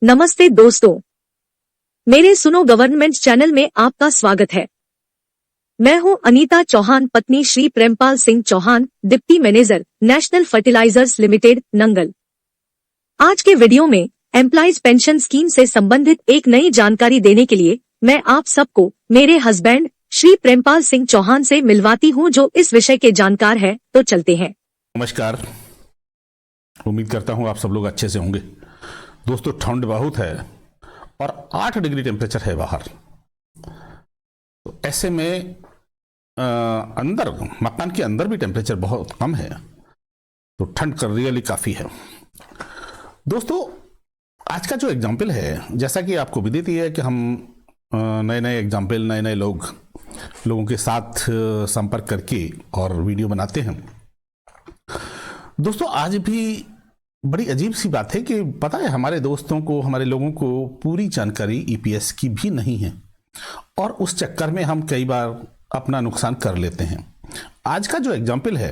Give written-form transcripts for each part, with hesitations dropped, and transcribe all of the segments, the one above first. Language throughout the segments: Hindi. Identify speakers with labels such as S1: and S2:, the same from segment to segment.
S1: नमस्ते दोस्तों, मेरे सुनो गवर्नमेंट चैनल में आपका स्वागत है। मैं हूं अनीता चौहान, पत्नी Shri Prempal Singh Chauhan, deputy manager, National Fertilizers Limited, Nangal. आज के वीडियो में एम्प्लॉइज पेंशन स्कीम से संबंधित एक नई जानकारी देने के लिए मैं आप सबको मेरे हस्बैंड श्री प्रेमपाल सिंह चौहान से मिलवाती हूं, जो इस विषय के जानकार है। तो चलते हैं।
S2: नमस्कार, उम्मीद करता हूं आप सब लोग अच्छे से होंगे। दोस्तों, ठंड बहुत है और 8 डिग्री टेम्परेचर है बाहर। तो ऐसे में अंदर मकान के अंदर भी टेम्परेचर बहुत कम है, तो ठंड कर रियली काफ़ी है। दोस्तों, आज का जो एग्जाम्पल है, जैसा कि आपको विदित ही है कि हम नए नए एग्जाम्पल, नए नए लोगों के साथ संपर्क करके और वीडियो बनाते हैं। दोस्तों, आज भी बड़ी अजीब सी बात है कि पता है, हमारे दोस्तों को, हमारे लोगों को पूरी जानकारी ईपीएस की भी नहीं है और उस चक्कर में हम कई बार अपना नुकसान कर लेते हैं। आज का जो एग्जाम्पल है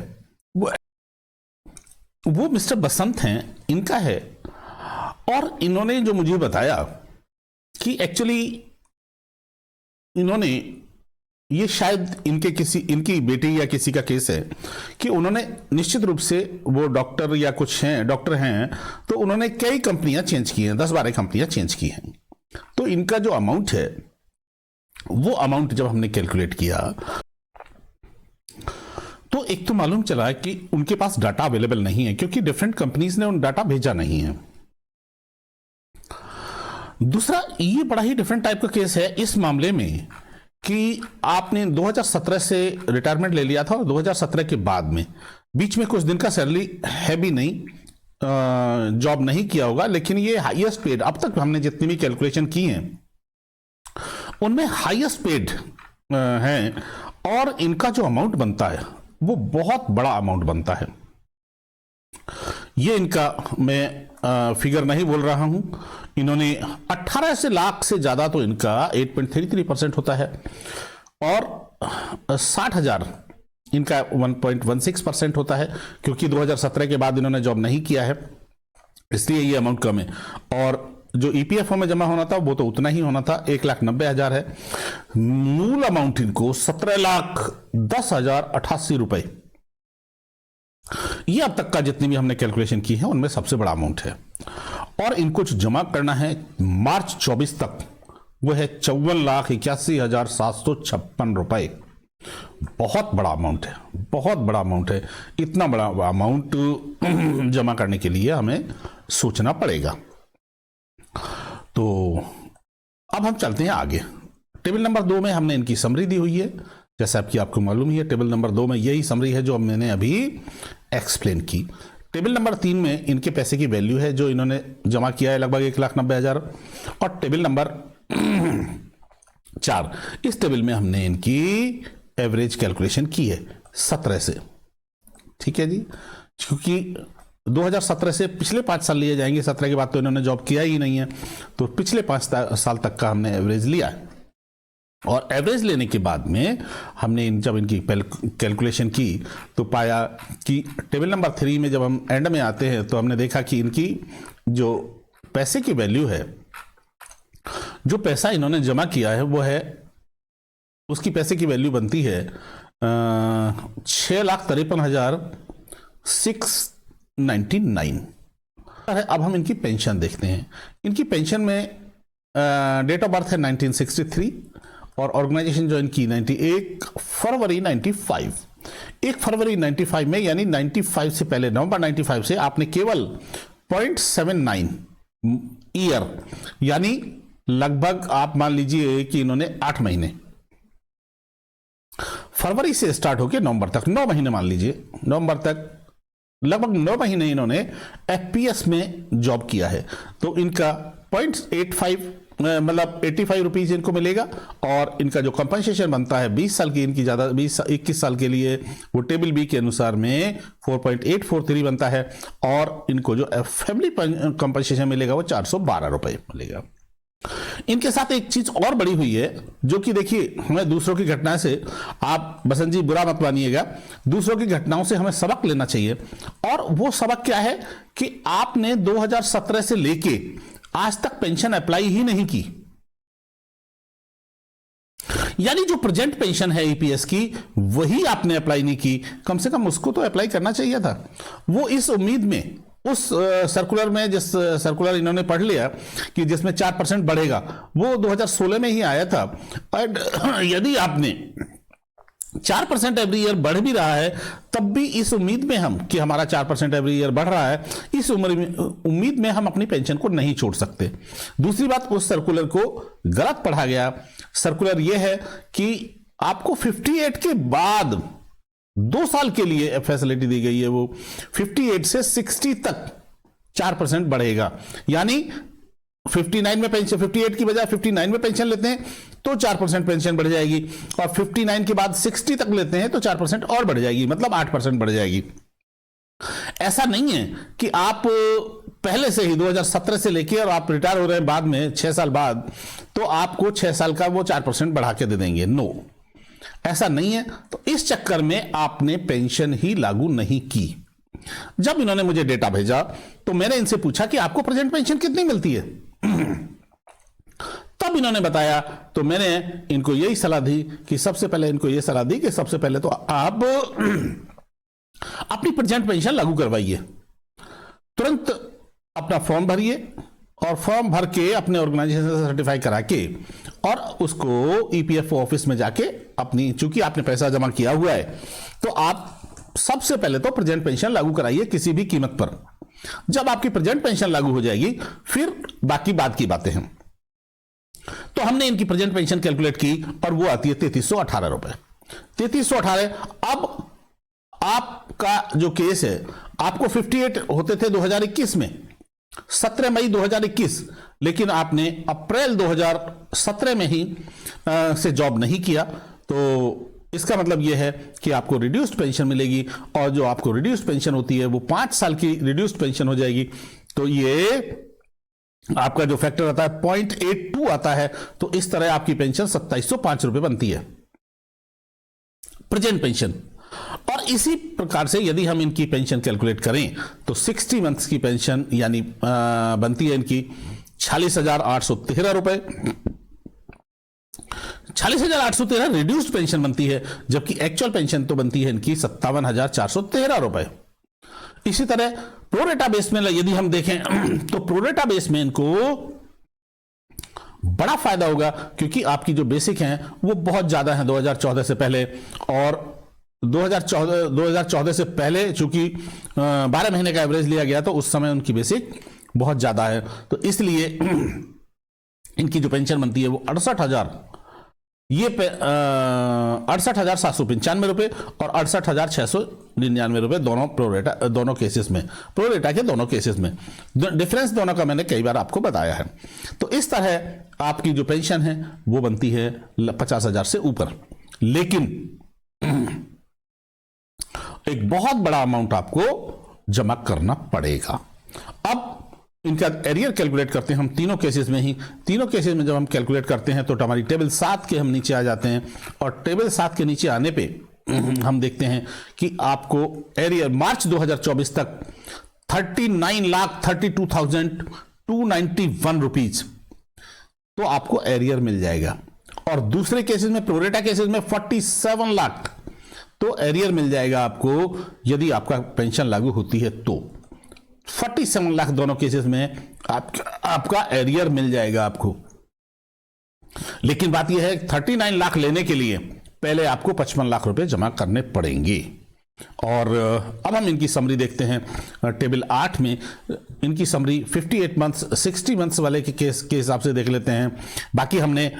S2: वो मिस्टर बसंत हैं, इनका है। और इन्होंने जो मुझे बताया कि एक्चुअली इन्होंने, ये शायद इनकी बेटी या किसी का केस है कि उन्होंने निश्चित रूप से, वो डॉक्टर या कुछ हैं, डॉक्टर हैं, तो उन्होंने कई कंपनियां चेंज की हैं, 10-12 कंपनियां चेंज की हैं। तो इनका जो अमाउंट है, वो अमाउंट जब हमने कैलकुलेट किया तो एक तो मालूम चला कि उनके पास डाटा अवेलेबल नहीं है, क्योंकि डिफरेंट कंपनीज ने उन डाटा भेजा नहीं है। दूसरा, ये बड़ा ही डिफरेंट टाइप का केस है इस मामले में कि आपने 2017 से रिटायरमेंट ले लिया था और 2017 के बाद में बीच में कुछ दिन का सैलरी है भी नहीं, जॉब नहीं किया होगा, लेकिन ये हाईएस्ट पेड, अब तक हमने जितनी भी कैलकुलेशन की हैं उनमें हाईएस्ट पेड हैं। और इनका जो अमाउंट बनता है वो बहुत बड़ा अमाउंट बनता है। ये इनका मैं फिगर नहीं बोल रहा हूं, इन्होंने 18 से लाख से ज्यादा, तो इनका 8.33% होता है और 60,000 इनका 1.16% होता है, क्योंकि 2017 के बाद इन्होंने जॉब नहीं किया है, इसलिए ये अमाउंट कम है। और जो ईपीएफओ में जमा होना था वो तो उतना ही होना था, 1,90,000 है। मूल अमाउंट इनको 17,10,088 रुपए, ये अब तक का जितनी भी हमने कैलकुलेशन की है उनमें सबसे बड़ा अमाउंट है। और इनको जो जमा करना है मार्च 24 तक, वो है 54,81,756 रुपए। बहुत बड़ा अमाउंट है, बहुत बड़ा अमाउंट है। इतना बड़ा अमाउंट जमा करने के लिए हमें सोचना पड़ेगा। तो अब हम चलते हैं आगे। टेबल नंबर 2 में हमने इनकी समरी दी हुई है, जैसा आपको मालूम ही है। टेबल नंबर 2 में यही समरी है जो मैंने अभी एक्सप्लेन की। टेबल नंबर 3 में इनके पैसे की वैल्यू है जो इन्होंने जमा किया है, लगभग 1,90,000। और टेबल नंबर 4, इस टेबल में हमने इनकी एवरेज कैलकुलेशन की है 17 से। ठीक है जी, क्योंकि 2017 से पिछले 5 साल लिए जाएंगे, 17 के बाद तो इन्होंने जॉब किया ही नहीं है, तो पिछले 5 साल तक का हमने एवरेज लिया है। और एवरेज लेने के बाद में हमने जब इनकी कैलकुलेशन की तो पाया कि टेबल नंबर 3 में जब हम एंड में आते हैं तो हमने देखा कि इनकी जो पैसे की वैल्यू है, जो पैसा इन्होंने जमा किया है वो है, उसकी पैसे की वैल्यू बनती है 6,53,699। अब हम इनकी पेंशन देखते हैं। इनकी पेंशन में डेट ऑफ बर्थ है 1963 और ऑर्गेनाइजेशन ज्वाइन की 1 फरवरी 95। 1 फरवरी 95 में, यानी 95 से पहले, नवंबर 95 से आपने केवल 0.79 ईयर, यानी लगभग आप मान लीजिए कि इन्होंने 8 महीने, फरवरी से स्टार्ट होकर नवंबर तक 9 महीने मान लीजिए, नवंबर तक लगभग 9 महीने इन्होंने एफपीएस में जॉब किया है। तो इनका 0.85 मतलब 85 रुपीज इनको मिलेगा। और इनका जो कंपनसेशन बनता है 20 साल की, इनकी ज़्यादा 21 साल के लिए, वो टेबल बी के अनुसार में 4.843 बनता है। और इनको जो फैमिली कंपनसेशन मिलेगा वो 412 रुपये मिलेगा। इनके साथ एक चीज और बड़ी हुई है, जो कि देखिए, हमें दूसरों की घटना से, आप बसंत जी बुरा मत मानिएगा, दूसरों की घटनाओं से हमें सबक लेना चाहिए। और वो सबक क्या है कि आपने 2017 से लेके आज तक पेंशन अप्लाई ही नहीं की, यानी जो प्रेजेंट पेंशन है ईपीएस की वही आपने अप्लाई नहीं की, कम से कम उसको तो अप्लाई करना चाहिए था। वो इस उम्मीद में, उस सर्कुलर में, जिस सर्कुलर इन्होंने पढ़ लिया कि जिसमें 4% बढ़ेगा, वो 2016 में ही आया था। और यदि आपने 4% एवरी ईयर बढ़ भी रहा है, तब भी इस उम्मीद में हम कि हमारा 4% एवरी ईयर बढ़ रहा है, इस उम्मीद में हम अपनी पेंशन को नहीं छोड़ सकते। दूसरी बात, उस सर्कुलर को गलत पढ़ा गया। सर्कुलर यह है कि आपको 58 के बाद 2 साल के लिए फैसिलिटी दी गई है, वो 58 से 60 तक 4% बढ़ेगा, यानी 59 में पेंशन, 58 की बजाय 59 में पेंशन लेते हैं तो 4% पेंशन बढ़ जाएगी, और 59 के बाद 60 तक लेते हैं तो 4% और बढ़ जाएगी, मतलब 8% बढ़ जाएगी। ऐसा नहीं है कि आप पहले से ही 2017 से लेके और आप रिटायर हो रहे हैं बाद में 6 साल बाद, तो आपको 6 साल का वो 4% बढ़ा के दे देंगे। नो, ऐसा नहीं है। तो इस चक्कर में आपने पेंशन ही लागू नहीं की। जब इन्होंने मुझे डेटा भेजा तो मैंने इनसे पूछा कि आपको प्रेजेंट पेंशन कितनी मिलती है, तब इन्होंने बताया। तो मैंने इनको यही सलाह दी कि सबसे पहले तो आप अपनी प्रेजेंट पेंशन लागू करवाइए, तुरंत अपना फॉर्म भरिए, और फॉर्म भर के अपने ऑर्गेनाइजेशन से सर्टिफाई करा के और उसको ईपीएफओ ऑफिस में जाके अपनी, चूंकि आपने पैसा जमा किया हुआ है, तो आप सबसे पहले तो प्रेजेंट पेंशन लागू कराइए किसी भी कीमत पर। जब आपकी प्रेजेंट पेंशन लागू हो जाएगी फिर बाकी बात की बातें हैं। तो हमने इनकी प्रेजेंट पेंशन कैलकुलेट की और वो आती है 3318 रुपए। 3318। अब आपका जो केस है, आपको 58 होते थे 2021 में, 17 मई 2021, लेकिन आपने अप्रैल 2017 में ही से जॉब नहीं किया, तो इसका मतलब यह है कि आपको रिड्यूस्ड पेंशन मिलेगी, और जो आपको रिड्यूस्ड पेंशन होती है वो 5 साल की रिड्यूस्ड पेंशन हो जाएगी। तो ये आपका जो फैक्टर आता है 0.82 आता है। तो इस तरह आपकी पेंशन 2705 रुपए बनती है, प्रेजेंट पेंशन। और इसी प्रकार से यदि हम इनकी पेंशन कैलकुलेट करें तो 60 मंथ्स की पेंशन यानी बनती है इनकी 46,813 रुपए। 46,813 रिड्यूस्ड पेंशन बनती है, जबकि एक्चुअल पेंशन तो बनती है इनकी 57,413 रुपए। इसी तरह प्रोरेटा बेस में यदि हम देखें तो प्रोरेटा बेस में इनको बड़ा फायदा होगा, क्योंकि आपकी जो बेसिक हैं वो बहुत ज्यादा है 2014 से पहले, और 2014 से पहले चूंकि 12 महीने का एवरेज लिया गया तो उस समय उनकी बेसिक बहुत ज्यादा है। तो इसलिए इनकी जो पेंशन बनती है वो 68,795 रुपए और 68,699 रुपए, दोनों केसेस में, प्रोरेटा के दोनों केसेस में डिफरेंस दोनों का मैंने कई बार आपको बताया है। तो इस तरह आपकी जो पेंशन है वो बनती है 50,000 से ऊपर, लेकिन एक बहुत बड़ा अमाउंट आपको जमा करना पड़ेगा। अब इनका एरियर कैलकुलेट करते हैं हम तीनों केसेस में ही। तीनों केसेस में जब हम कैलकुलेट करते हैं तो हमारी टेबल 7 के हम नीचे आ जाते हैं, और टेबल 7 के नीचे आने पे हम देखते हैं कि आपको एरियर मार्च 2024 तक 39,32,291 रुपीज तो आपको एरियर मिल जाएगा। और दूसरे केसेस में, प्रोरेटा केसेस में 47 लाख तो एरियर मिल जाएगा आपको, यदि आपका पेंशन लागू होती है तो 47 लाख दोनों केसेस में आपका एरियर मिल जाएगा आपको। लेकिन बात यह है 39 लाख लेने के लिए पहले आपको 55 लाख रुपए जमा करने पड़ेंगे। और अब हम इनकी समरी देखते हैं। टेबल 8 में इनकी समरी 58 मंथ्स 60 मंथ्स वाले के हिसाब से देख लेते हैं। बाकी हमने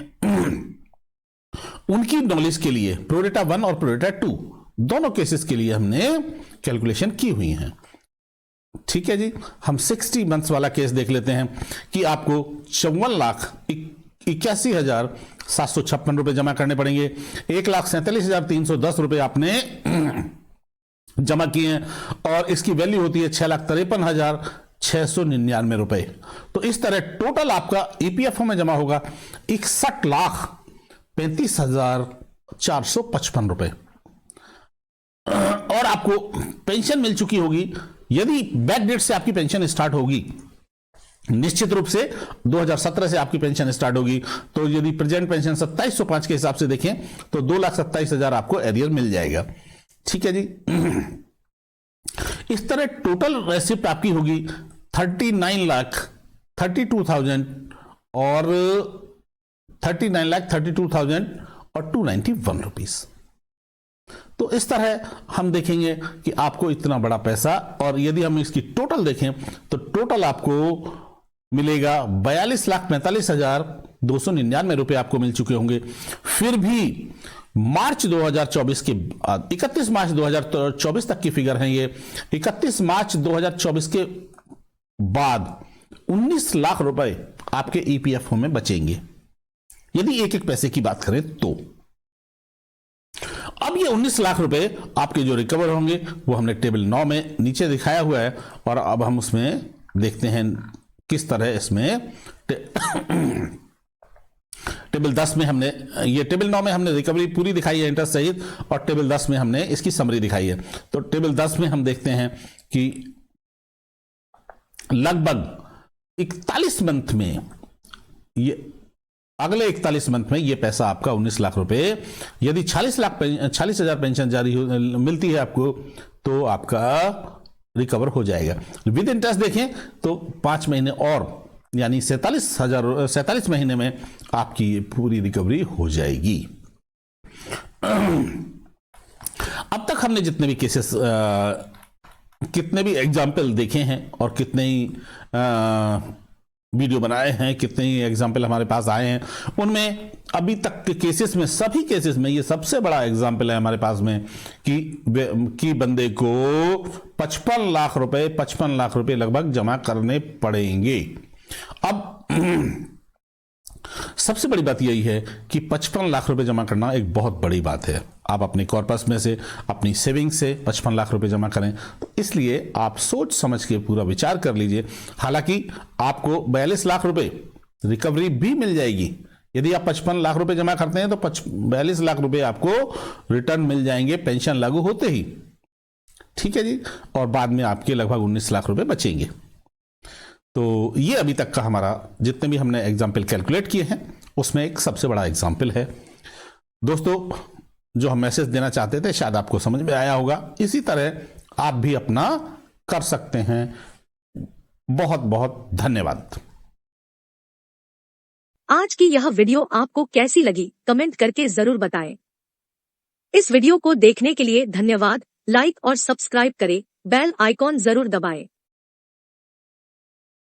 S2: उनकी नॉलेज के लिए प्रोरेटा 1 और प्रोरेटा 2 दोनों केसेस के लिए हमने कैलकुलेशन की हुई है। ठीक है जी, हम 60 मंथ्स वाला केस देख लेते हैं कि आपको 54,81,756 रुपए जमा करने पड़ेंगे। 1,47,310 रुपए आपने जमा किए हैं, और इसकी वैल्यू होती है 6,53,699 रुपए। तो इस तरह टोटल आपका ईपीएफओ में जमा होगा 61,35,455 रुपए, और आपको पेंशन मिल चुकी होगी। यदि बैक डेट से आपकी पेंशन स्टार्ट होगी निश्चित रूप से 2017 से आपकी पेंशन स्टार्ट होगी, तो यदि प्रेजेंट पेंशन 2705 के हिसाब से देखें तो 2,27,000 आपको एरियर मिल जाएगा। ठीक है जी। इस तरह टोटल रेसिप्ट आपकी होगी 39,32,000 और 39,32,000 और 291 रुपीज। तो इस तरह हम देखेंगे कि आपको इतना बड़ा पैसा, और यदि हम इसकी टोटल देखें तो टोटल आपको मिलेगा 42,45,299 रुपए आपको मिल चुके होंगे। फिर भी मार्च 2024 के बाद 31 मार्च 2024 तक की फिगर है ये। 31 मार्च 2024 के बाद 19 लाख रुपए आपके ईपीएफओ में बचेंगे, यदि एक एक पैसे की बात करें तो। अब ये 19 लाख रुपए आपके जो रिकवर होंगे वो हमने टेबल 9 में नीचे दिखाया हुआ है, और अब हम उसमें देखते हैं किस तरह इसमें टेबल 10 में हमने, ये टेबल 9 में हमने रिकवरी पूरी दिखाई है इंटरेस्ट सहित, और टेबल 10 में हमने इसकी समरी दिखाई है। तो टेबल 10 में हम देखते हैं कि लगभग 41 मंथ में, ये अगले 41 मंथ में ये पैसा आपका 19 लाख रुपए, यदि 40,000 पेंशन जारी मिलती है आपको, तो आपका रिकवर हो जाएगा। विद इंटरेस्ट देखें तो 5 महीने और, यानी 47 महीने में आपकी ये पूरी रिकवरी हो जाएगी। अब तक हमने जितने भी केसेस, कितने भी एग्जाम्पल देखे हैं और कितने ही वीडियो बनाए हैं, कितने ही एग्जाम्पल हमारे पास आए हैं, उनमें अभी तक के केसेस में, सभी केसेस में ये सबसे बड़ा एग्जाम्पल है हमारे पास में कि बंदे को 55 लाख रुपए लगभग जमा करने पड़ेंगे। अब सबसे बड़ी बात यही है कि 55 लाख रुपए जमा करना एक बहुत बड़ी बात है। आप अपने कॉर्पस में से, अपनी सेविंग से 55 लाख रुपए जमा करें, तो इसलिए आप सोच समझ के पूरा विचार कर लीजिए। हालांकि आपको 42 लाख रुपए रिकवरी भी मिल जाएगी। यदि आप 55 लाख रुपए जमा करते हैं तो 42 लाख रुपए आपको रिटर्न मिल जाएंगे पेंशन लागू होते ही। ठीक है जी। और बाद में आपके लगभग 19 लाख रुपए बचेंगे। तो ये अभी तक का हमारा, जितने भी हमने एग्जाम्पल कैलकुलेट किए हैं, उसमें एक सबसे बड़ा एग्जाम्पल है। दोस्तों, जो हम मैसेज देना चाहते थे शायद आपको समझ में आया होगा। इसी तरह आप भी अपना कर सकते हैं। बहुत बहुत धन्यवाद।
S1: आज की यह वीडियो आपको कैसी लगी कमेंट करके जरूर बताएं। इस वीडियो को देखने के लिए धन्यवाद। लाइक और सब्सक्राइब करें, बेल आइकॉन जरूर दबाएं।